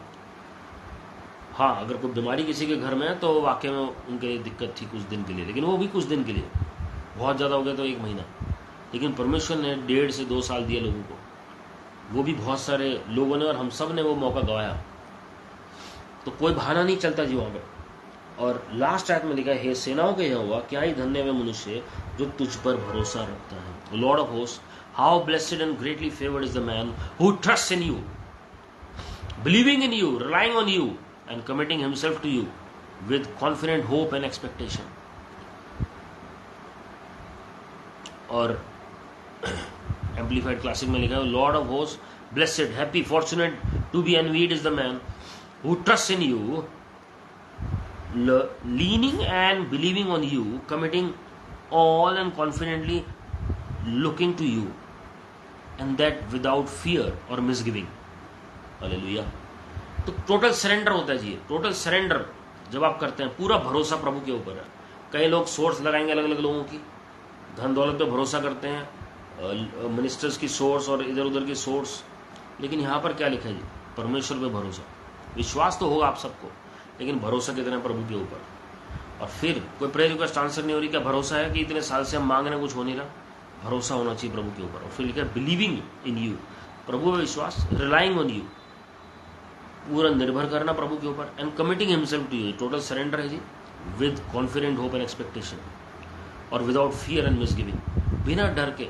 S1: हाँ, अगर कोई बीमारी किसी के घर में है तो वाकई में उनके लिए दिक्कत थी कुछ दिन के लिए, लेकिन वो भी कुछ दिन के लिए, बहुत ज़्यादा हो गया तो 1 महीना। लेकिन परमेश्वर ने 1.5 से 2 साल दिए लोगों को, वो भी बहुत सारे लोगों ने और हम सब ने वो मौका गंवाया। तो कोई बहाना नहीं चलता जी वहाँ पर। और लास्ट आयत में लिखा है, हे सेनाओं के यहोवा, क्या ही धन्य है मनुष्य जो तुझ पर भरोसा रखता है। Lord of host, how blessed and greatly favoured is the man who trust in you, believing in you, relying on you and committing himself to you with confident hope and expectation. और Amplified Classic में लिखा है, Lord of hosts, blessed, happy, fortunate to be envied is the man who trusts in you, leaning and believing on you, committing all and confidently looking to you and that without fear और मिसगिविंग। Hallelujah. तो total surrender होता है जी, total surrender जब आप करते हैं, पूरा भरोसा प्रभु के ऊपर है। कई लोग सोर्स लगाएंगे अलग अलग लोगों की, धन दौलत पे भरोसा करते हैं, मिनिस्टर्स की सोर्स और इधर उधर की सोर्स, लेकिन यहाँ पर क्या लिखा है जी, परमेश्वर पे भरोसा। विश्वास तो होगा आप सबको, लेकिन भरोसा कितना है प्रभु के ऊपर। और फिर कोई प्रेयर रिक्वेस्ट आंसर नहीं हो रही, क्या भरोसा है कि इतने साल से हम मांग रहे हैं कुछ हो नहीं रहा? भरोसा होना चाहिए प्रभु के ऊपर। और फिर लिखा है बिलीविंग इन यू, प्रभु में विश्वास, रिलाइंग ऑन यू, पूरा निर्भर करना प्रभु के ऊपर, and committing himself to you, total surrender है जी, with confident hope and expectation, और विदाउट फियर एंड मिसगिविंग, बिना डर के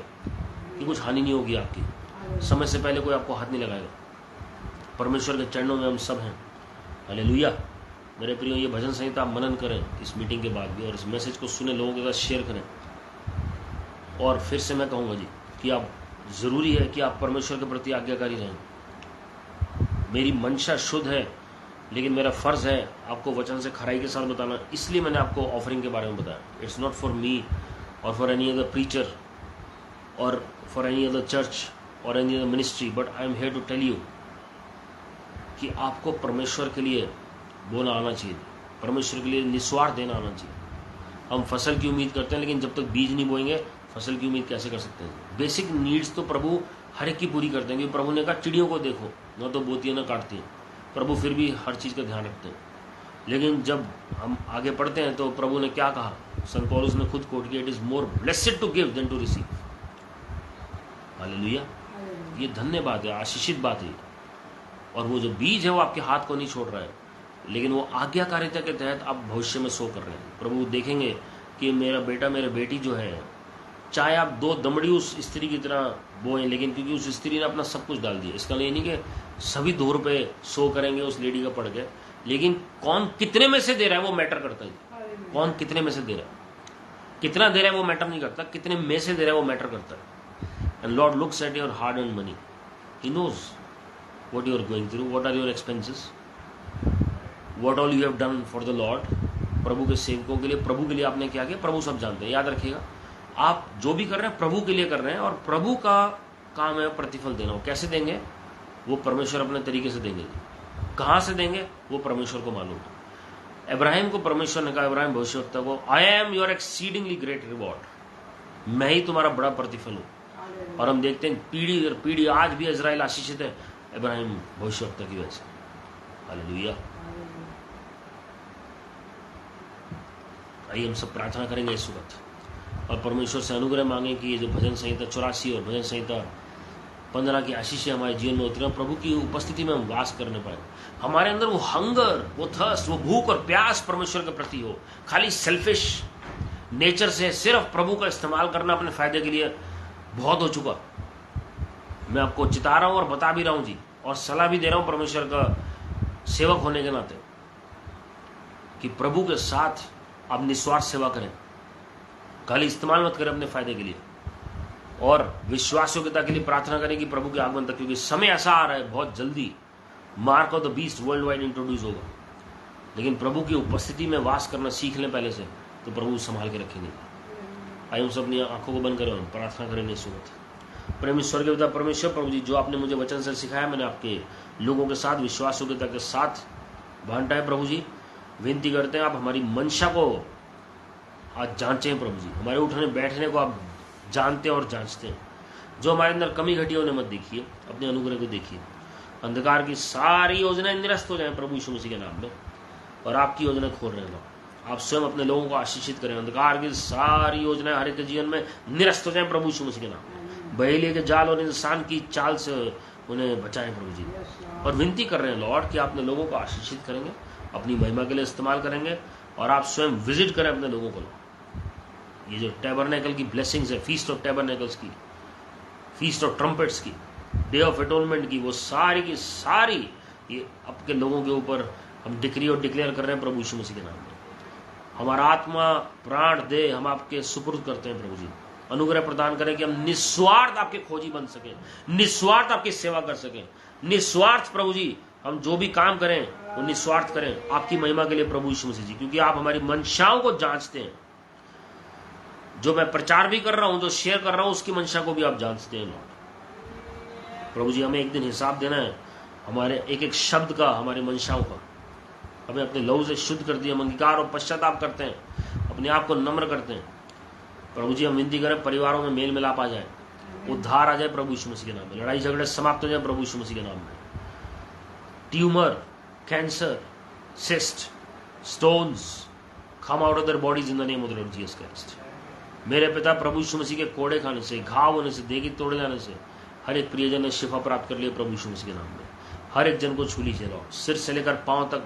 S1: कि कुछ हानि नहीं होगी आपकी। समय से पहले कोई आपको हाथ नहीं लगाएगा। परमेश्वर के चरणों में हम सब हैं। हालेलुया। मेरे प्रियो, ये भजन संहिता आप मनन करें इस मीटिंग के बाद भी, और इस मैसेज को सुने, लोगों के साथ शेयर करें। और फिर से मैं कहूँगा जी कि आप, जरूरी है कि आप परमेश्वर के प्रति आज्ञाकारी रहें। मेरी मंशा शुद्ध है, लेकिन मेरा फर्ज है आपको वचन से खराई के साथ बताना। इसलिए मैंने आपको ऑफरिंग के बारे में बताया। It's not for me or for any other preacher or for any other church or any other ministry, but I am here to tell you कि आपको परमेश्वर के लिए बोलना आना चाहिए, परमेश्वर के लिए निस्वार्थ देना आना चाहिए। हम फसल की उम्मीद करते हैं, लेकिन जब तक बीज नहीं बोएंगे फसल की उम्मीद कैसे कर सकते हैं? बेसिक नीड्स तो प्रभु हर एक की पूरी करते हैं, क्योंकि प्रभु ने कहा चिड़ियों को देखो, न तो बोती है न काटती है। प्रभु फिर भी हर चीज़ का ध्यान रखते हैं। लेकिन जब हम आगे पढ़ते हैं तो प्रभु ने क्या कहा, संत पौलुस ने खुद कोट किया, it is more blessed to give than to receive. Hallelujah. ये धन्य बात है, आशीषित बात है। और वो जो बीज है वो आपके हाथ को नहीं छोड़ रहा है, लेकिन वो आज्ञाकारिता के तहत आप भविष्य में सो कर रहे हैं। प्रभु देखेंगे कि मेरा बेटा मेरे बेटी जो है, चाहे आप 2 दमड़ी उस स्त्री की तरह बोएं, लेकिन क्योंकि उस स्त्री ने अपना सब कुछ डाल दिया, इसका नहीं कि सभी 2 रुपए सो करेंगे उस लेडी का पड़ गए, लेकिन कौन कितने में से दे रहा है वो मैटर करता है। कौन कितने में से दे रहा है, कितना दे रहा है वो मैटर नहीं करता, कितने में से दे रहा है वो मैटर करता है। And Lord looks at your hard earned money, he knows what you are going through, what are your expenses, what all you have done for the Lord। प्रभु के सेवकों के लिए, प्रभु के लिए आपने क्या किया, प्रभु सब जानते हैं। याद रखिएगा, आप जो भी कर रहे हैं प्रभु के लिए कर रहे हैं, और प्रभु का काम है प्रतिफल देना। वो कैसे देंगे, वो परमेश्वर अपने तरीके से देंगे। कहाँ से देंगे वो परमेश्वर को मालूम है। इब्राहिम को परमेश्वर ने कहा, इब्राहिम भविष्यवक्ता को, I am your exceedingly great reward, मैं ही तुम्हारा बड़ा प्रतिफल हूँ। और हम देखते हैं पीढ़ी दर पीढ़ी आज भी इजराइल आशीषित है इब्राहिम भविष्यवक्ता की वजह से। हालेलुया। आइए हम सब प्रार्थना करेंगे इस वक्त, और परमेश्वर से अनुग्रह मांगे कि ये जो भजन संहिता 84 और भजन संहिता 15 की आशीषें हमारे जीवन में उतरे, प्रभु की उपस्थिति में हम वास करने पाए। हमारे अंदर वो हंगर, वो थर्स्ट, वो भूख और प्यास परमेश्वर के प्रति हो। खाली सेल्फिश नेचर से सिर्फ प्रभु का इस्तेमाल करना अपने फायदे के लिए बहुत हो चुका। मैं आपको चिता रहा हूं और बता भी रहा हूं जी, और सलाह भी दे रहा हूं परमेश्वर का सेवक होने के नाते, कि प्रभु के साथ आप निस्वार्थ सेवा करें, खाली इस्तेमाल मत करें अपने फायदे के लिए, और विश्वास योग्यता के लिए प्रार्थना करें कि प्रभु के आगमन तक, क्योंकि समय ऐसा आ रहा है बहुत जल्दी, mark of the beast world wide introduce होगा। लेकिन प्रभु की उपस्थिति में वास करना सीख लें पहले से, तो प्रभु संभाल के रखेंगे। आइए हम सब अपनी आंखों को बंद करें, प्रार्थना करें इस वक्त। प्रेम ईश्वर के पिता परमेश्वर, प्रभु जी, जो आपने मुझे वचन से सिखाया, मैंने आपके लोगों के साथ विश्वास योग्यता के साथ बांटा है। प्रभु जी, विनती करते हैं आप हमारी मंशा को आज जांचें। प्रभु जी, हमारे उठने बैठने को आप जानते हैं और जांचते हैं। जो हमारे अंदर कमी घटी होने मत देखिए, अपने अनुग्रह को देखिए। अंधकार की सारी योजनाएं निरस्त हो जाएं प्रभु यीशु मसीह के नाम में, और आपकी योजना खोल रहे हैं। आप स्वयं अपने लोगों को आशीषित करें। अंधकार की सारी योजनाएं हर एक के जीवन में निरस्त हो जाएं प्रभु यीशु मसीह के नाम में। बहेलिए के जाल और इंसान की चाल से उन्हें बचाएं प्रभु जी। और विनती कर रहे हैं लॉर्ड कि आपने लोगों को आशीषित करेंगे, अपनी महिमा के लिए इस्तेमाल करेंगे, और आप स्वयं विजिट करें अपने लोगों को। ये जो टैबरनेकल की ब्लेसिंग्स है, फीस्ट ऑफ टैबरनेकल्स की, फीस्ट ऑफ ट्रम्पेट्स की, डे ऑफ एटोनमेंट की, वो सारी की सारी ये आपके लोगों के ऊपर हम डिक्री और डिक्लेयर कर रहे हैं प्रभु यीशु मसीह के नाम में। हमारा आत्मा प्राण दे हम आपके सुपुर्द करते हैं प्रभु जी। अनुग्रह प्रदान करें कि हम निस्वार्थ आपके खोजी बन सकें, निस्वार्थ आपकी सेवा कर सकें, निस्वार्थ प्रभु जी हम जो भी काम करें वो निस्वार्थ करें आपकी महिमा के लिए प्रभु यीशु मसीह जी, क्योंकि आप हमारी मंशाओं को जांचते हैं। जो मैं प्रचार भी कर रहा हूं, जो शेयर कर रहा हूं, उसकी मंशा को भी आप जांचते हैं लॉर्ड। प्रभु जी हमें एक दिन हिसाब देना है हमारे एक एक शब्द का, हमारी मंशाओं का। हमें अपने लहू से शुद्ध कर दिया, हम अंगीकार और पश्चाताप करते हैं, अपने आप को नम्र करते हैं। प्रभु जी हम विनती करें परिवारों में मेल मिलाप आ जाए, उद्धार आ जाए प्रभु यीशु मसीह के नाम में, लड़ाई झगड़े समाप्त हो जाए प्रभु यीशु मसीह के नाम में। Tumour, cancer, cyst, stones come out of their bodies in the name of the Lord Jesus Christ। मेरे पिता प्रभु यीशु मसीह के कोड़े खाने से, घाव होने से, देगी तोड़े जाने से हर एक प्रियजन ने शिफा प्राप्त कर लिया प्रभु यीशु मसीह के नाम में। हर एक जन को छू लीजिए लॉर्ड, सिर से लेकर पांव तक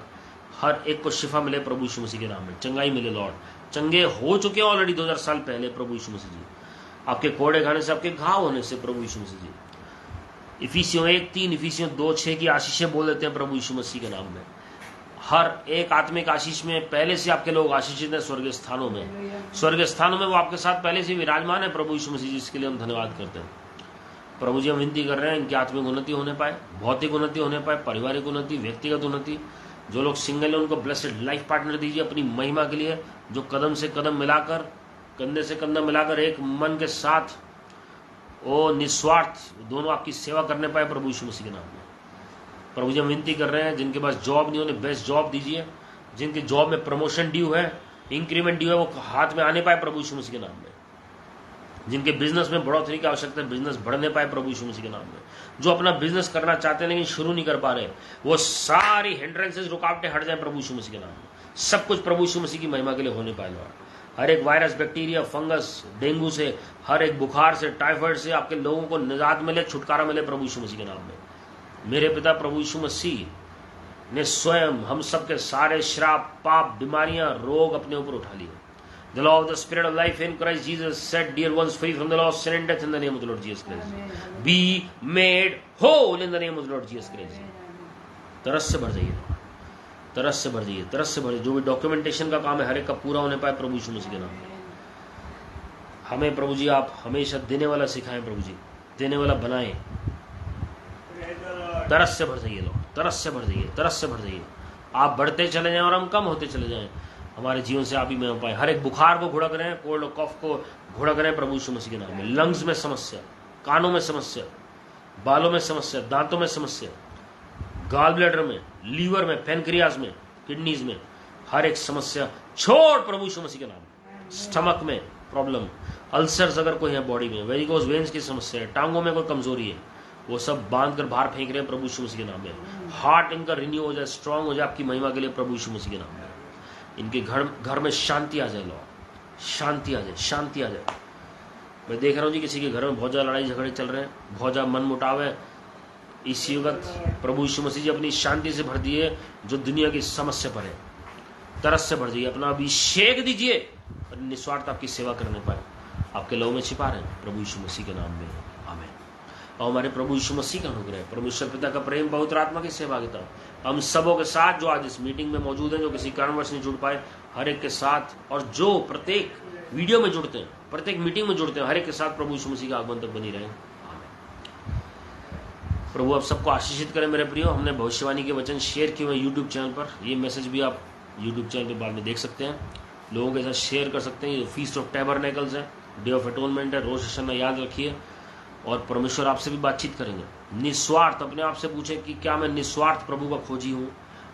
S1: हर एक को शिफा मिले प्रभु यीशु मसीह के नाम में, चंगाई मिले लॉर्ड। चंगे हो चुके हैं ऑलरेडी 2000 साल पहले प्रभु यीशु मसीह जी, आपके कोड़े खाने से, आपके घाव होने से प्रभु यीशु मसीह जी। इफिसियों 1:3, इफिसियों 2:6 की आशीषें बोल देते हैं प्रभु यीशु मसीह के नाम में। हर एक आत्मिक आशीष में पहले से आपके लोग आशीषित हैं स्वर्गीय स्थानों में, स्वर्गीय स्थानों में वो आपके साथ पहले से विराजमान है प्रभु यीशु मसीह जी, इसके लिए हम धन्यवाद करते हैं। प्रभु जी हम विनती कर रहे हैं इनकी आत्मिक उन्नति होने पाए, भौतिक उन्नति होने पाए, पारिवारिक उन्नति, व्यक्तिगत उन्नति। जो लोग सिंगल है उनको ब्लेसेड लाइफ पार्टनर दीजिए अपनी महिमा के लिए, जो कदम से कदम मिलाकर, कंधे से कंधा मिलाकर एक मन के साथ वो निस्वार्थ दोनों आपकी सेवा करने पाए प्रभु यीशु मसीह के नाम में। प्रभु जी हम विनती कर रहे हैं जिनके पास जॉब नहीं, उन्हें बेस्ट जॉब दीजिए। जिनकी जॉब में प्रमोशन ड्यू है, इंक्रीमेंट ड्यू है, वो हाथ में आने पाए प्रभु यीशु मसीह के नाम में। जिनके बिजनेस में बढ़ोतरी की आवश्यकता है, बिजनेस बढ़ने पाए प्रभु यीशु मसीह के नाम में। जो अपना बिजनेस करना चाहते हैं लेकिन शुरू नहीं कर पा रहे, वो सारी हिंड्रेंसेस, रुकावटें हट जाए प्रभु यीशु मसीह के नाम में। सब कुछ प्रभु यीशु मसीह की महिमा के लिए होने पाए लॉर्ड। हर एक वायरस, बैक्टीरिया, फंगस, डेंगू से, हर एक बुखार से, टाइफाइड से आपके लोगों को निजात मिले, छुटकारा मिले प्रभु यीशु मसीह के नाम में। मेरे पिता प्रभु यीशु मसीह ने स्वयं हम सबके सारे श्राप, पाप, बीमारियां, रोग अपने ऊपर उठा लिए। The law of the spirit of life in Christ Jesus set dear ones free from the law of sin and death in the name of the Lord Jesus Christ। Be made whole in the name of the Lord Jesus Christ। तरस से भर जाइए, तरस से भर जाइए, तरस से भर जाइए। जो भी डॉक्यूमेंटेशन का काम है हर एक का पूरा होने पाए प्रभु यीशु मसीह के नाम में। हमें प्रभु जी आप हमेशा देने वाला सिखाएं प्रभु जी, देने वाला बनाएं। तरस से भर जाइए लोग, तरस से भर जाइए, तरस से भर जाइए। आप बढ़ते चले जाएं और हम कम होते चले जाएं, हमारे जीवन से आप ही में हो पाए। हर एक बुखार को घोड़ा करें, कोल्ड और कफ को घोड़ा करें प्रभु यीशु मसीह के नाम में। लंग्स में समस्या, कानों में समस्या, बालों में समस्या, दांतों में समस्या, गाल ब्लैडर में, लीवर में, पैनक्रियाज में, किडनीज में, हर एक समस्या छोड़ प्रभु यीशु मसीह के नाम में। स्टमक में प्रॉब्लम, अल्सर्स अगर कोई है बॉडी में, वेरिकोज वेन्स की समस्या है, टांगों में कोई कमजोरी है, वो सब बांध कर बाहर फेंक रहे हैं प्रभु यीशु मसीह के नाम में। हार्ट इनका रिन्यू हो जाए, स्ट्रांग हो जाए आपकी महिमा के लिए प्रभु यीशु मसीह के नाम में। इनके घर में शांति आ जाए लॉर्ड, शांति आ जाए, शांति आ जाए। मैं देख रहा हूँ जी किसी के घर में बहुत ज्यादा लड़ाई झगड़े चल रहे हैं, बहुत ज्यादा मन मुटाव है। इस युगत प्रभु यीशु मसीह जी अपनी शांति से भर दिए जो दुनिया की समस्या पर है। तरस से भर जाइए, अपना अभिषेक दीजिए और निस्वार्थ आपकी सेवा करने पाए। आपके लहू में छिपा रहे हैं प्रभु यीशु मसीह के नाम में, आमीन। और हमारे प्रभु यीशु मसीह का अनुग्रह, परमेश्वर पिता का प्रेम, पवित्र आत्मा की सहभागिता हम सबों के साथ जो आज इस मीटिंग में मौजूद हैं, जो किसी कारणवश नहीं जुड़ पाए, हर एक के साथ, और जो प्रत्येक वीडियो में जुड़ते हैं, प्रत्येक मीटिंग में जुड़ते हैं, हर एक के साथ प्रभु यीशु मसीह का आगमन तक बनी रहे। प्रभु आप सबको आशीषित करें मेरे प्रियो। हमने भविष्यवाणी के वचन शेयर किए हुए यूट्यूब चैनल पर, ये मैसेज भी आप यूट्यूब चैनल पर बाद में देख सकते हैं, लोगों के साथ शेयर कर सकते हैं। ये फीस्ट ऑफ टैबरनेकल्स है, डे ऑफ एटोनमेंट है, रोश हशना याद रखिए। और परमेश्वर आपसे भी बातचीत करेंगे। निस्वार्थ अपने आप से पूछे कि क्या मैं निस्वार्थ प्रभु का खोजी हूँ,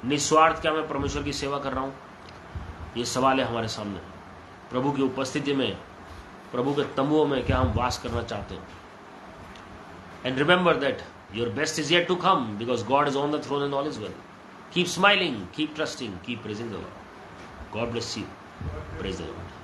S1: निस्वार्थ क्या मैं परमेश्वर की सेवा कर रहा हूँ। ये सवाल है हमारे सामने। प्रभु की उपस्थिति में, प्रभु के तंबुओं में क्या हम वास करना चाहते हैं। And remember that your best is yet to come because God is on the throne and all is well. Keep smiling, keep trusting, keep praising the Lord. God bless you, praise the Lord.